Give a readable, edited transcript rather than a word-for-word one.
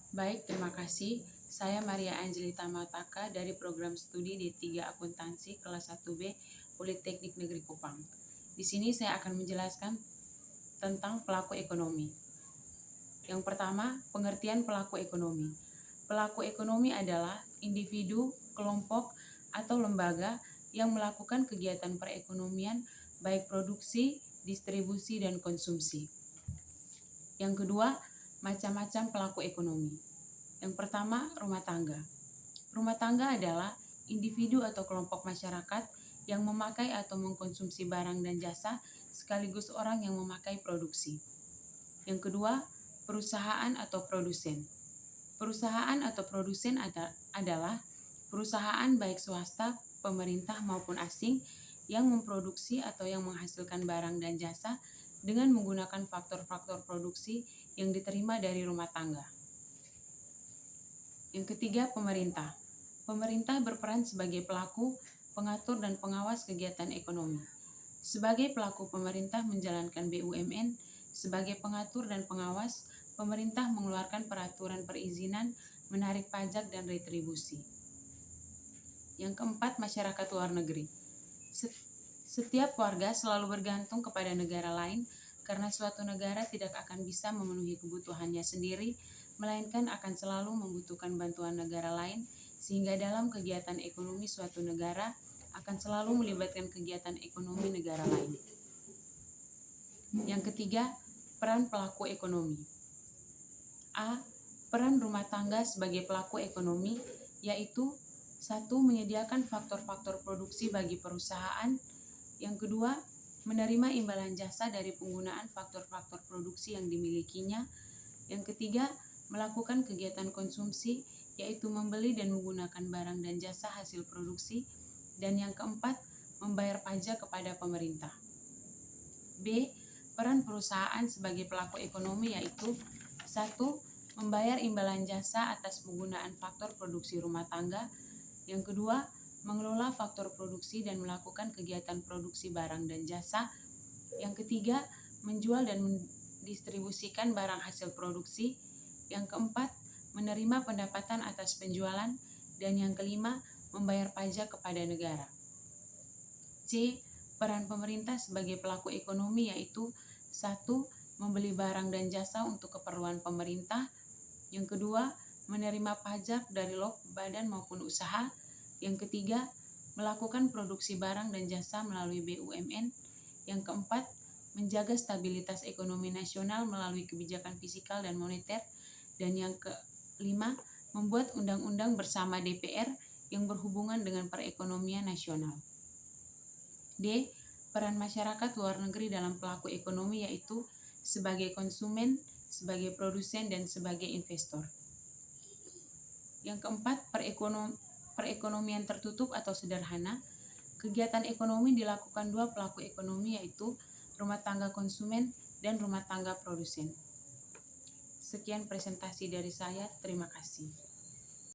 Baik, terima kasih. Saya Maria Angelita Mataka dari program studi D3 Akuntansi kelas 1B Politeknik Negeri Kupang. Di sini saya akan menjelaskan tentang pelaku ekonomi. Yang pertama, pengertian pelaku ekonomi. Pelaku ekonomi adalah individu, kelompok, atau lembaga yang melakukan kegiatan perekonomian baik produksi, distribusi, dan konsumsi. Yang kedua, macam-macam pelaku ekonomi. Yang pertama, rumah tangga. Rumah tangga adalah individu atau kelompok masyarakat yang memakai atau mengkonsumsi barang dan jasa sekaligus orang yang memakai produksi. Yang kedua, perusahaan atau produsen. Perusahaan atau produsen adalah perusahaan baik swasta, pemerintah maupun asing yang memproduksi atau yang menghasilkan barang dan jasa dengan menggunakan faktor-faktor produksi yang diterima dari rumah tangga. Yang ketiga, pemerintah. Pemerintah berperan sebagai pelaku, pengatur, dan pengawas kegiatan ekonomi. Sebagai pelaku, pemerintah menjalankan BUMN. Sebagai pengatur dan pengawas, pemerintah mengeluarkan peraturan perizinan, menarik pajak, dan retribusi. Yang keempat, masyarakat luar negeri. Setiap warga selalu bergantung kepada negara lain karena suatu negara tidak akan bisa memenuhi kebutuhannya sendiri, melainkan akan selalu membutuhkan bantuan negara lain, sehingga dalam kegiatan ekonomi suatu negara akan selalu melibatkan kegiatan ekonomi negara lain. Yang ketiga, peran pelaku ekonomi. A. Peran rumah tangga sebagai pelaku ekonomi yaitu 1. Menyediakan faktor-faktor produksi bagi perusahaan. Yang kedua, menerima imbalan jasa dari penggunaan faktor-faktor produksi yang dimilikinya. Yang ketiga, melakukan kegiatan konsumsi, yaitu membeli dan menggunakan barang dan jasa hasil produksi. Dan yang keempat, membayar pajak kepada pemerintah. B. Peran perusahaan sebagai pelaku ekonomi yaitu 1. Membayar imbalan jasa atas penggunaan faktor produksi rumah tangga. Yang kedua, mengelola faktor produksi dan melakukan kegiatan produksi barang dan jasa. Yang ketiga, menjual dan mendistribusikan barang hasil produksi. Yang keempat, menerima pendapatan atas penjualan. Dan yang kelima, membayar pajak kepada negara. C. Peran pemerintah sebagai pelaku ekonomi yaitu 1. Membeli barang dan jasa untuk keperluan pemerintah. Yang kedua, menerima pajak dari lok, badan maupun usaha. Yang ketiga, melakukan produksi barang dan jasa melalui BUMN. Yang keempat, menjaga stabilitas ekonomi nasional melalui kebijakan fiskal dan moneter. Dan yang kelima, membuat undang-undang bersama DPR yang berhubungan dengan perekonomian nasional. D. Peran masyarakat luar negeri dalam pelaku ekonomi yaitu sebagai konsumen, sebagai produsen, dan sebagai investor. Yang keempat, perekonomian tertutup atau sederhana. Kegiatan ekonomi dilakukan dua pelaku ekonomi yaitu rumah tangga konsumen dan rumah tangga produsen. Sekian presentasi dari saya, terima kasih.